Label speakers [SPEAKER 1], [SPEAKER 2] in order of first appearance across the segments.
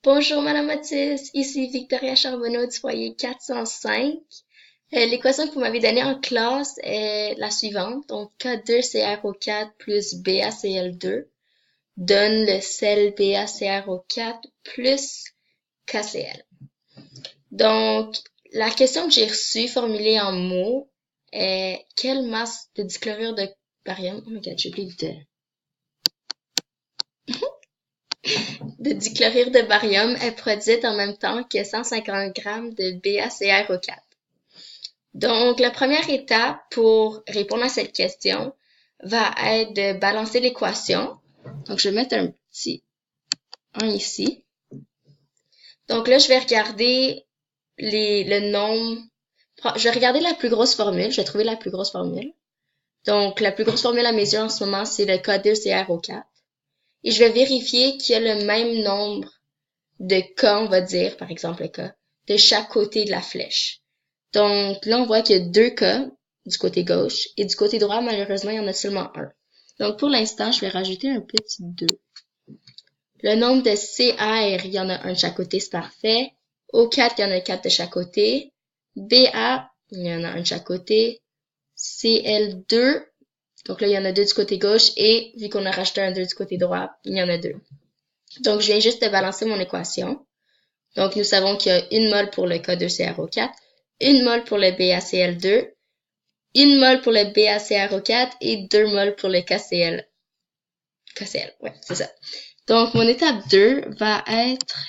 [SPEAKER 1] Bonjour Madame Mathis, ici Victoria Charbonneau du foyer 405. L'équation que vous m'avez donnée en classe est la suivante. Donc K2CrO4 plus BaCl2 donne le sel BaCrO4 plus KCl. Donc la question que j'ai reçue formulée en mots est quelle masse de dichlorure de barium, oh my god, j'ai oublié de dichlorure de barium est produite en même temps que 150 grammes de BaCrO4. Donc, la première étape pour répondre à cette question va être de balancer l'équation. Donc, je vais mettre un petit 1 ici. Donc là, je vais regarder le nombre. Je vais regarder la plus grosse formule. Je vais trouver la plus grosse formule. Donc, la plus grosse formule à mes yeux en ce moment, c'est le K2CrO4. Et je vais vérifier qu'il y a le même nombre de K, on va dire, par exemple le K, de chaque côté de la flèche. Donc là, on voit qu'il y a deux K du côté gauche et du côté droit, malheureusement, il y en a seulement un. Donc pour l'instant, je vais rajouter un petit 2. Le nombre de CR, il y en a un de chaque côté, c'est parfait. O4, il y en a 4 de chaque côté. BA, il y en a un de chaque côté. CL2, donc là, il y en a deux du côté gauche et vu qu'on a rajouté un 2 du côté droit, il y en a deux. Donc je viens juste de balancer mon équation. Donc, nous savons qu'il y a une mole pour le K2CrO4, une mole pour le BaCl2, une mole pour le BaCrO4 et 2 moles pour le KCl. KCl, ouais, c'est ça. Donc, mon étape 2 va être,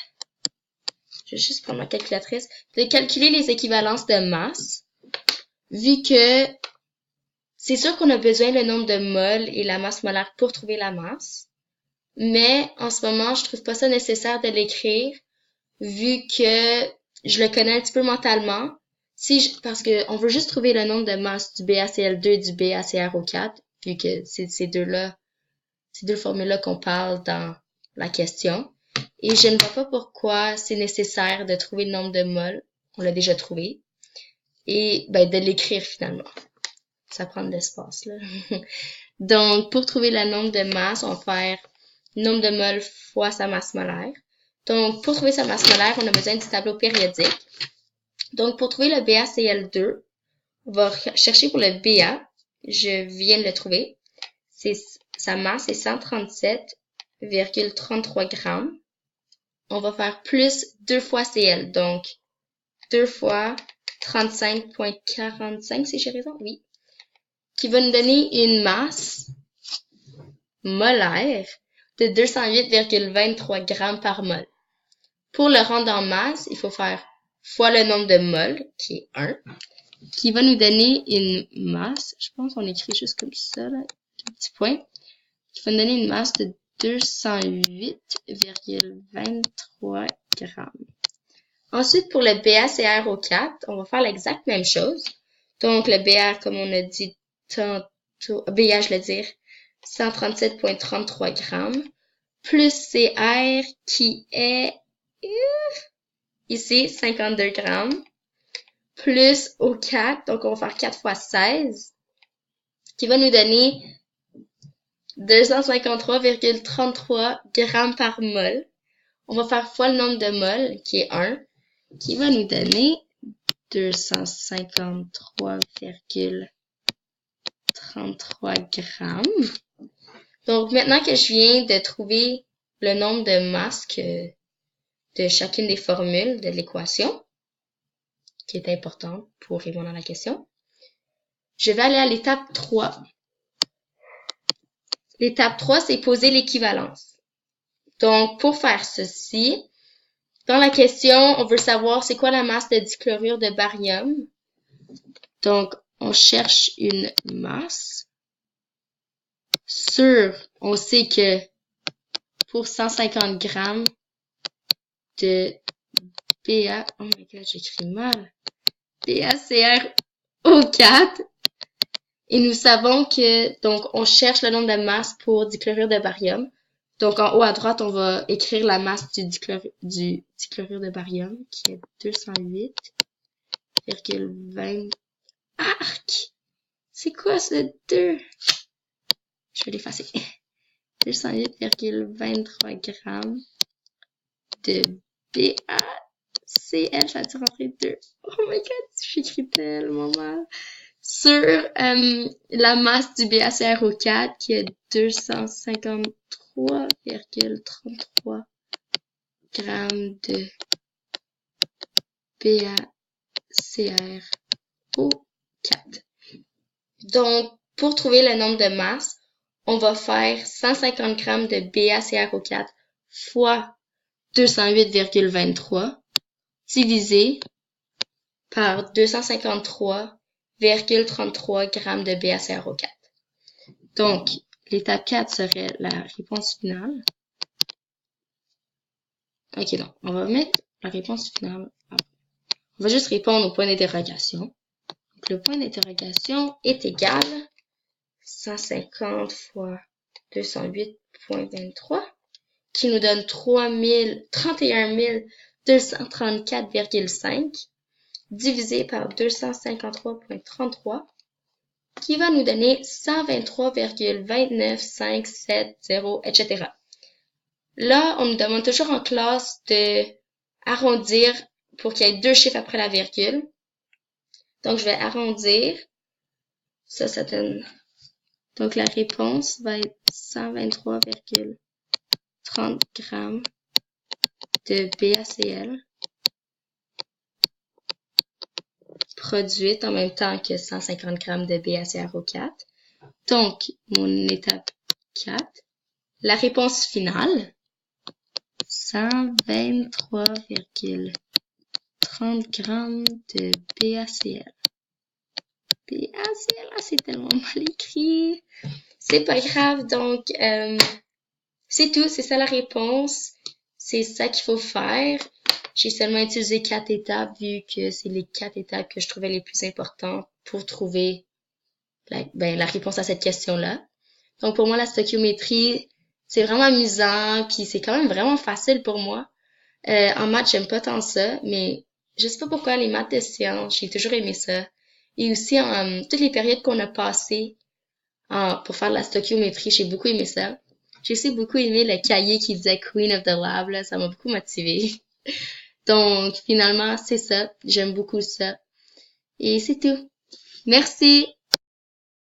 [SPEAKER 1] je vais juste prendre ma calculatrice, de calculer les équivalences de masse, vu que c'est sûr qu'on a besoin le nombre de moles et la masse molaire pour trouver la masse, mais en ce moment, je trouve pas ça nécessaire de l'écrire, vu que je le connais un petit peu mentalement, parce que on veut juste trouver le nombre de masse du BaCl2 et du BaCrO4, vu que c'est ces deux formules-là qu'on parle dans la question. Et je ne vois pas pourquoi c'est nécessaire de trouver le nombre de moles, on l'a déjà trouvé, et de l'écrire finalement. Ça prend de l'espace, là. Donc, pour trouver le nombre de masse, on va faire nombre de moles fois sa masse molaire. Donc, pour trouver sa masse molaire, on a besoin du tableau périodique. Donc, pour trouver le BaCl2, on va chercher pour le Ba. Je viens de le trouver. Sa masse est 137,33 grammes. On va faire plus 2 fois Cl. Donc, 2 fois 35,45, si j'ai raison? Oui. Qui va nous donner une masse molaire de 208,23 grammes par mol. Pour le rendre en masse, il faut faire fois le nombre de moles, qui est 1, qui va nous donner une masse, je pense qu'on écrit juste comme ça, là, deux petits points, qui va nous donner une masse de 208,23 grammes. Ensuite, pour le BaCrO4, on va faire l'exacte même chose. Donc, le Ba, comme on a dit tantôt, Ba, je veux dire, 137,33 grammes, plus Cr, qui est ici 52 grammes, plus O4, donc on va faire 4 fois 16, qui va nous donner 253,33 grammes par mol. On va faire fois le nombre de moles, qui est 1, qui va nous donner 253,33 grammes. Donc, maintenant que je viens de trouver le nombre de masses de chacune des formules de l'équation, qui est importante pour répondre à la question, je vais aller à l'étape 3. L'étape 3, c'est poser l'équivalence. Donc, pour faire ceci, dans la question, on veut savoir c'est quoi la masse de dichlorure de barium. Donc, on cherche une masse sur, on sait que pour 150 grammes de BA, oh my god, j'écris mal, BaCrO4, et nous savons que, donc, on cherche le nombre de masses pour dichlorure de barium. Donc, en haut à droite, on va écrire la masse du dichlorure de barium, qui est 208,20. Arc! C'est quoi ce 2? Je vais l'effacer. 208,23 grammes de BACL, ça a-tu rentré 2? Oh my god, j'écris tellement mal. Sur la masse du BaCrO4 qui est 253,33 grammes de BaCrO4. Donc, pour trouver le nombre de masse, on va faire 150 grammes de BaCrO4 fois 208,23 divisé par 253,33 grammes de BaCrO4. Donc, l'étape 4 serait la réponse finale. Ok, donc, on va mettre la réponse finale après. On va juste répondre au point d'interrogation. Donc, le point d'interrogation est égal 150 fois 208,23 qui nous donne 31 234,5 divisé par 253,33 qui va nous donner 123,29570, etc. Là, on nous demande toujours en classe de arrondir pour qu'il y ait 2 chiffres après la virgule. Donc, je vais arrondir. Ça donne... Donc, la réponse va être 123,30 grammes de BaCl produite en même temps que 150 grammes de BaCrO4. Donc, mon étape 4, la réponse finale, 123,30 grammes de BaCl. BaCl, c'est tellement mal écrit. C'est pas grave, donc c'est tout, c'est ça la réponse. C'est ça qu'il faut faire. J'ai seulement utilisé 4 étapes vu que c'est les 4 étapes que je trouvais les plus importantes pour trouver la réponse à cette question-là. Donc pour moi, la stoichiométrie, c'est vraiment amusant, puis c'est quand même vraiment facile pour moi. En maths, j'aime pas tant ça, mais je sais pas pourquoi les maths de sciences, j'ai toujours aimé ça. Et aussi, toutes les périodes qu'on a passées pour faire de la stoichiométrie, j'ai beaucoup aimé ça. J'ai aussi beaucoup aimé le cahier qui disait Queen of the Lab, là, ça m'a beaucoup motivée. Donc, finalement, c'est ça. J'aime beaucoup ça. Et c'est tout. Merci!